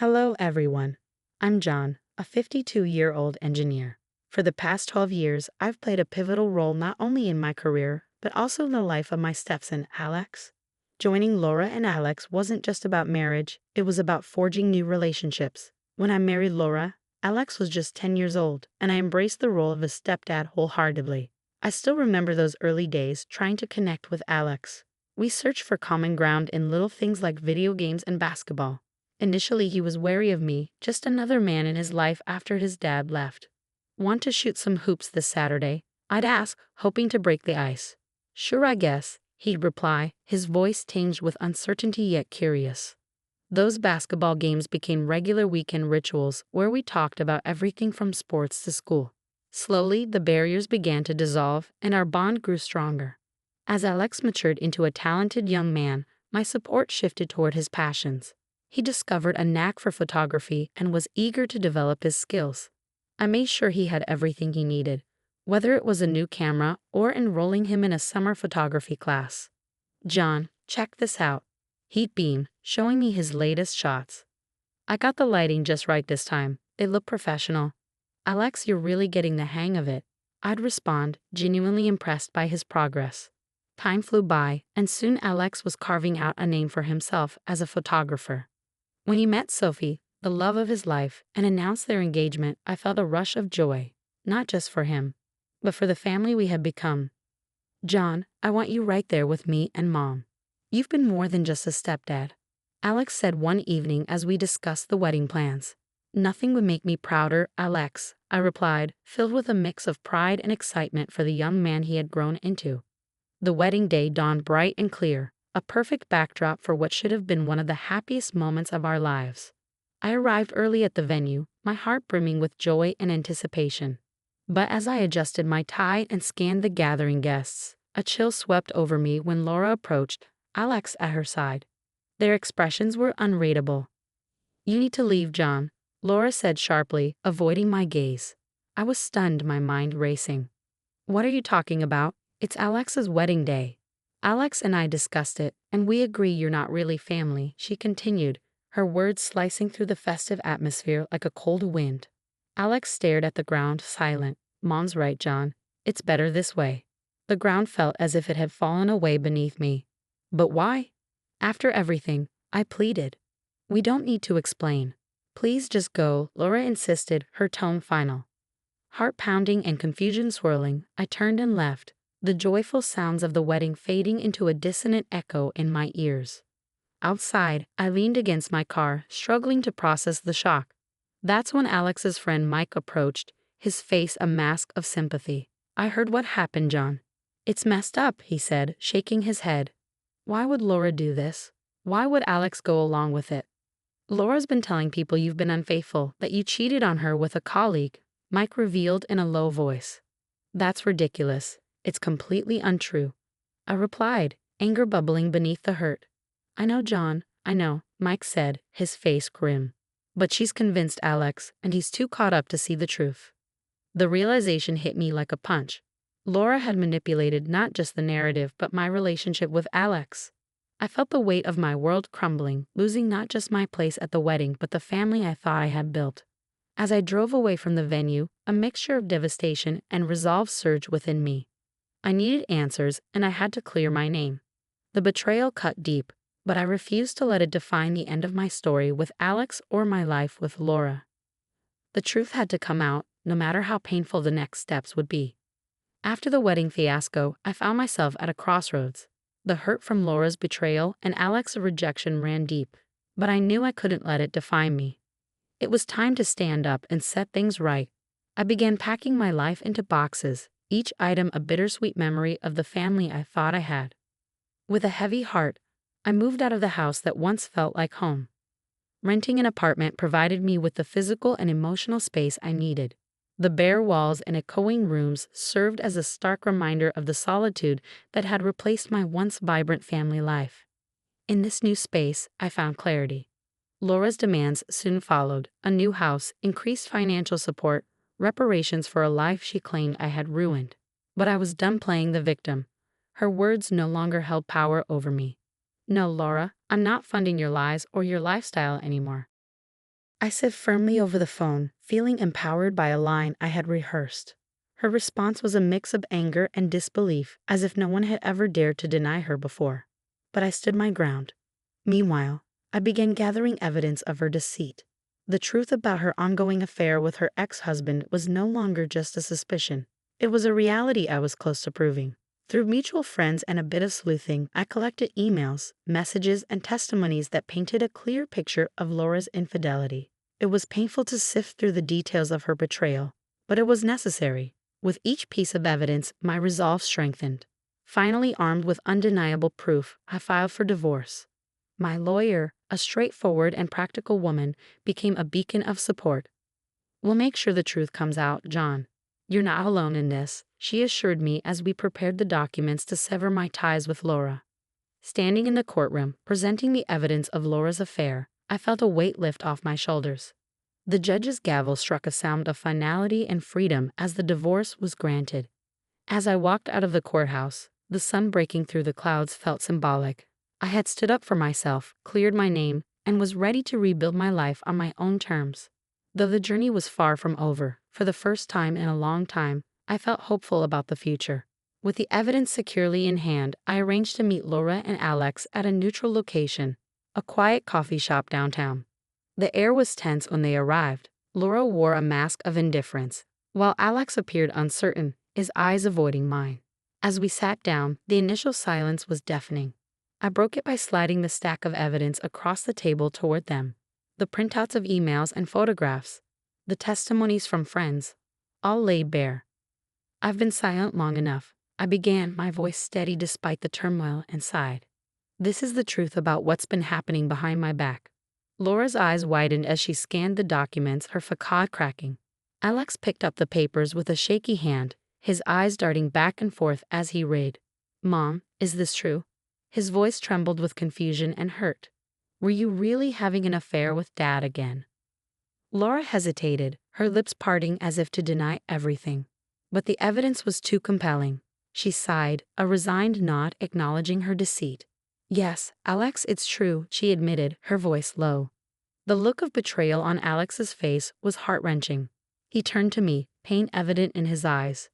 Hello, everyone. I'm John, a 52-year-old engineer. For the past 12 years, I've played a pivotal role not only in my career, but also in the life of my stepson, Alex. Joining Laura and Alex wasn't just about marriage, it was about forging new relationships. When I married Laura, Alex was just 10 years old, and I embraced the role of a stepdad wholeheartedly. I still remember those early days trying to connect with Alex. We searched for common ground in little things like video games and basketball. Initially, he was wary of me, just another man in his life after his dad left. Want to shoot some hoops this Saturday? I'd ask, hoping to break the ice. Sure, I guess, he'd reply, his voice tinged with uncertainty yet curious. Those basketball games became regular weekend rituals where we talked about everything from sports to school. Slowly, the barriers began to dissolve and our bond grew stronger. As Alex matured into a talented young man, my support shifted toward his passions. He discovered a knack for photography and was eager to develop his skills. I made sure he had everything he needed, whether it was a new camera or enrolling him in a summer photography class. John, check this out. He'd beam, showing me his latest shots. I got the lighting just right this time. It looked professional. Alex, you're really getting the hang of it. I'd respond, genuinely impressed by his progress. Time flew by, and soon Alex was carving out a name for himself as a photographer. When he met Sophie, the love of his life, and announced their engagement, I felt a rush of joy, not just for him, but for the family we had become. John, I want you right there with me and Mom. You've been more than just a stepdad, Alex said one evening as we discussed the wedding plans. Nothing would make me prouder, Alex, I replied, filled with a mix of pride and excitement for the young man he had grown into. The wedding day dawned bright and clear, a perfect backdrop for what should have been one of the happiest moments of our lives. I arrived early at the venue, my heart brimming with joy and anticipation. But as I adjusted my tie and scanned the gathering guests, a chill swept over me when Laura approached, Alex at her side. Their expressions were unreadable. You need to leave, John, Laura said sharply, avoiding my gaze. I was stunned, my mind racing. What are you talking about? It's Alex's wedding day. Alex and I discussed it, and we agree you're not really family, she continued, her words slicing through the festive atmosphere like a cold wind. Alex stared at the ground, silent. Mom's right, John. It's better this way. The ground felt as if it had fallen away beneath me. But why? After everything, I pleaded. We don't need to explain. Please just go, Laura insisted, her tone final. Heart pounding and confusion swirling, I turned and left, the joyful sounds of the wedding fading into a dissonant echo in my ears. Outside, I leaned against my car, struggling to process the shock. That's when Alex's friend Mike approached, his face a mask of sympathy. I heard what happened, John. It's messed up, he said, shaking his head. Why would Laura do this? Why would Alex go along with it? Laura's been telling people you've been unfaithful, that you cheated on her with a colleague, Mike revealed in a low voice. That's ridiculous. It's completely untrue. I replied, anger bubbling beneath the hurt. I know, John, I know, Mike said, his face grim. But she's convinced Alex, and he's too caught up to see the truth. The realization hit me like a punch. Laura had manipulated not just the narrative but my relationship with Alex. I felt the weight of my world crumbling, losing not just my place at the wedding but the family I thought I had built. As I drove away from the venue, a mixture of devastation and resolve surged within me. I needed answers, and I had to clear my name. The betrayal cut deep, but I refused to let it define the end of my story with Alex or my life with Laura. The truth had to come out, no matter how painful the next steps would be. After the wedding fiasco, I found myself at a crossroads. The hurt from Laura's betrayal and Alex's rejection ran deep, but I knew I couldn't let it define me. It was time to stand up and set things right. I began packing my life into boxes, each item a bittersweet memory of the family I thought I had. With a heavy heart, I moved out of the house that once felt like home. Renting an apartment provided me with the physical and emotional space I needed. The bare walls and echoing rooms served as a stark reminder of the solitude that had replaced my once vibrant family life. In this new space, I found clarity. Laura's demands soon followed: a new house, increased financial support, reparations for a life she claimed I had ruined. But I was done playing the victim. Her words no longer held power over me. No, Laura, I'm not funding your lies or your lifestyle anymore. I said firmly over the phone, feeling empowered by a line I had rehearsed. Her response was a mix of anger and disbelief, as if no one had ever dared to deny her before. But I stood my ground. Meanwhile, I began gathering evidence of her deceit. The truth about her ongoing affair with her ex-husband was no longer just a suspicion. It was a reality I was close to proving. Through mutual friends and a bit of sleuthing, I collected emails, messages, and testimonies that painted a clear picture of Laura's infidelity. It was painful to sift through the details of her betrayal, but it was necessary. With each piece of evidence, my resolve strengthened. Finally armed with undeniable proof, I filed for divorce. My lawyer, a straightforward and practical woman, became a beacon of support. "We'll make sure the truth comes out, John. You're not alone in this," she assured me as we prepared the documents to sever my ties with Laura. Standing in the courtroom, presenting the evidence of Laura's affair, I felt a weight lift off my shoulders. The judge's gavel struck a sound of finality and freedom as the divorce was granted. As I walked out of the courthouse, the sun breaking through the clouds felt symbolic. I had stood up for myself, cleared my name, and was ready to rebuild my life on my own terms. Though the journey was far from over, for the first time in a long time, I felt hopeful about the future. With the evidence securely in hand, I arranged to meet Laura and Alex at a neutral location, a quiet coffee shop downtown. The air was tense when they arrived. Laura wore a mask of indifference, while Alex appeared uncertain, his eyes avoiding mine. As we sat down, the initial silence was deafening. I broke it by sliding the stack of evidence across the table toward them. The printouts of emails and photographs, the testimonies from friends, all laid bare. "I've been silent long enough," I began, my voice steady despite the turmoil inside. "This is the truth about what's been happening behind my back." Laura's eyes widened as she scanned the documents, her facade cracking. Alex picked up the papers with a shaky hand, his eyes darting back and forth as he read. "Mom, is this true?" His voice trembled with confusion and hurt. "Were you really having an affair with Dad again?" Laura hesitated, her lips parting as if to deny everything. But the evidence was too compelling. She sighed, a resigned nod acknowledging her deceit. "Yes, Alex, it's true," she admitted, her voice low. The look of betrayal on Alex's face was heart-wrenching. He turned to me, pain evident in his eyes.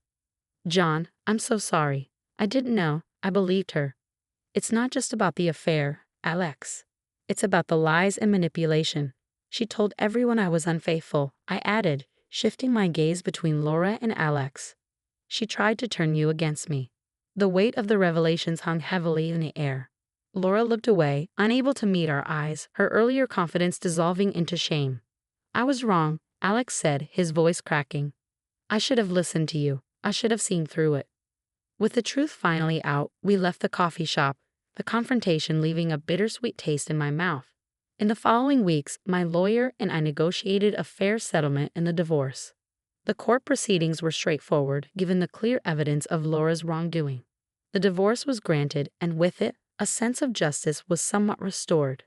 "John, I'm so sorry. I didn't know. I believed her. It's not just about the affair, Alex. It's about the lies and manipulation. She told everyone I was unfaithful," I added, shifting my gaze between Laura and Alex. "She tried to turn you against me." The weight of the revelations hung heavily in the air. Laura looked away, unable to meet our eyes, her earlier confidence dissolving into shame. "I was wrong," Alex said, his voice cracking. "I should have listened to you. I should have seen through it." With the truth finally out, we left the coffee shop, the confrontation leaving a bittersweet taste in my mouth. In the following weeks, my lawyer and I negotiated a fair settlement in the divorce. The court proceedings were straightforward, given the clear evidence of Laura's wrongdoing. The divorce was granted, and with it, a sense of justice was somewhat restored.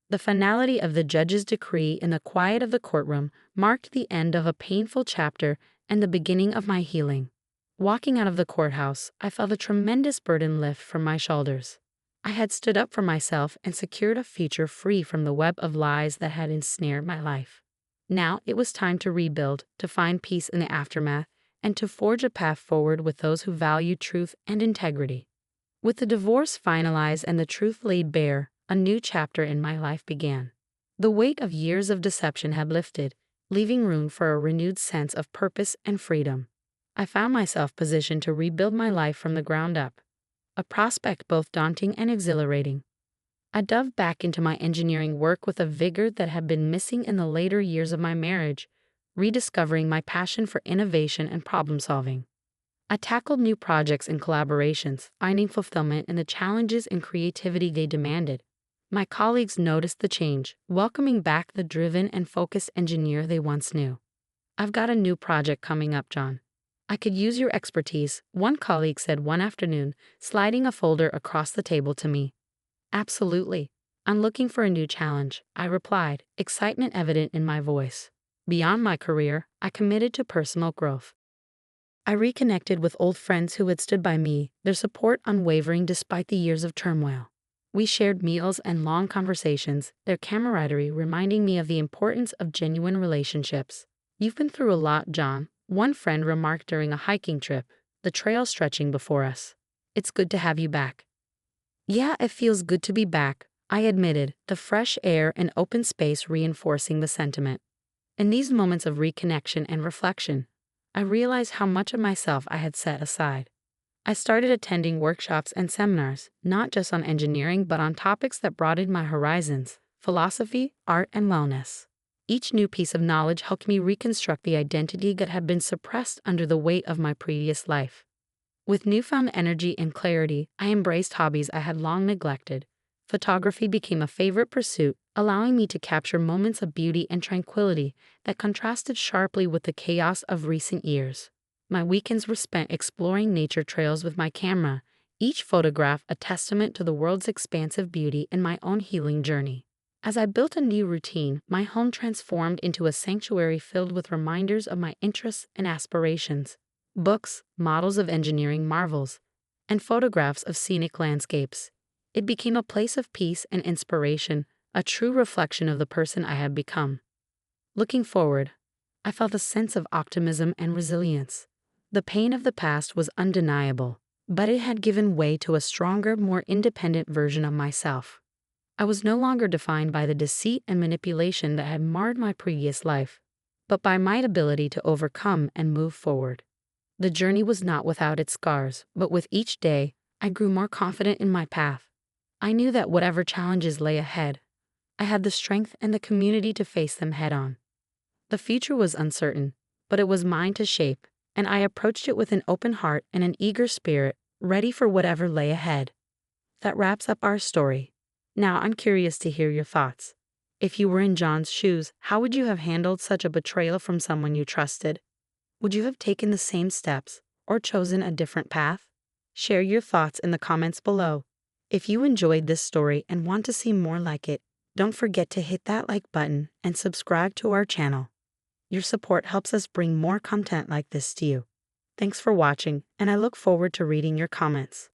The finality of the judge's decree in the quiet of the courtroom marked the end of a painful chapter and the beginning of my healing. Walking out of the courthouse, I felt a tremendous burden lift from my shoulders. I had stood up for myself and secured a future free from the web of lies that had ensnared my life. Now it was time to rebuild, to find peace in the aftermath, and to forge a path forward with those who value truth and integrity. With the divorce finalized and the truth laid bare, a new chapter in my life began. The weight of years of deception had lifted, leaving room for a renewed sense of purpose and freedom. I found myself positioned to rebuild my life from the ground up, a prospect both daunting and exhilarating. I dove back into my engineering work with a vigor that had been missing in the later years of my marriage, rediscovering my passion for innovation and problem-solving. I tackled new projects and collaborations, finding fulfillment in the challenges and creativity they demanded. My colleagues noticed the change, welcoming back the driven and focused engineer they once knew. "I've got a new project coming up, John. I could use your expertise," one colleague said one afternoon, sliding a folder across the table to me. "Absolutely. I'm looking for a new challenge," I replied, excitement evident in my voice. Beyond my career, I committed to personal growth. I reconnected with old friends who had stood by me, their support unwavering despite the years of turmoil. We shared meals and long conversations, their camaraderie reminding me of the importance of genuine relationships. "You've been through a lot, John," one friend remarked during a hiking trip, the trail stretching before us. "It's good to have you back." "Yeah, it feels good to be back," I admitted, the fresh air and open space reinforcing the sentiment. In these moments of reconnection and reflection, I realized how much of myself I had set aside. I started attending workshops and seminars, not just on engineering but on topics that broadened my horizons: philosophy, art, and wellness. Each new piece of knowledge helped me reconstruct the identity that had been suppressed under the weight of my previous life. With newfound energy and clarity, I embraced hobbies I had long neglected. Photography became a favorite pursuit, allowing me to capture moments of beauty and tranquility that contrasted sharply with the chaos of recent years. My weekends were spent exploring nature trails with my camera, each photograph a testament to the world's expansive beauty and my own healing journey. As I built a new routine, my home transformed into a sanctuary filled with reminders of my interests and aspirations: books, models of engineering marvels, and photographs of scenic landscapes. It became a place of peace and inspiration, a true reflection of the person I had become. Looking forward, I felt a sense of optimism and resilience. The pain of the past was undeniable, but it had given way to a stronger, more independent version of myself. I was no longer defined by the deceit and manipulation that had marred my previous life, but by my ability to overcome and move forward. The journey was not without its scars, but with each day, I grew more confident in my path. I knew that whatever challenges lay ahead, I had the strength and the community to face them head on. The future was uncertain, but it was mine to shape, and I approached it with an open heart and an eager spirit, ready for whatever lay ahead. That wraps up our story. Now I'm curious to hear your thoughts. If you were in John's shoes, how would you have handled such a betrayal from someone you trusted? Would you have taken the same steps or chosen a different path? Share your thoughts in the comments below. If you enjoyed this story and want to see more like it, don't forget to hit that like button and subscribe to our channel. Your support helps us bring more content like this to you. Thanks for watching, and I look forward to reading your comments.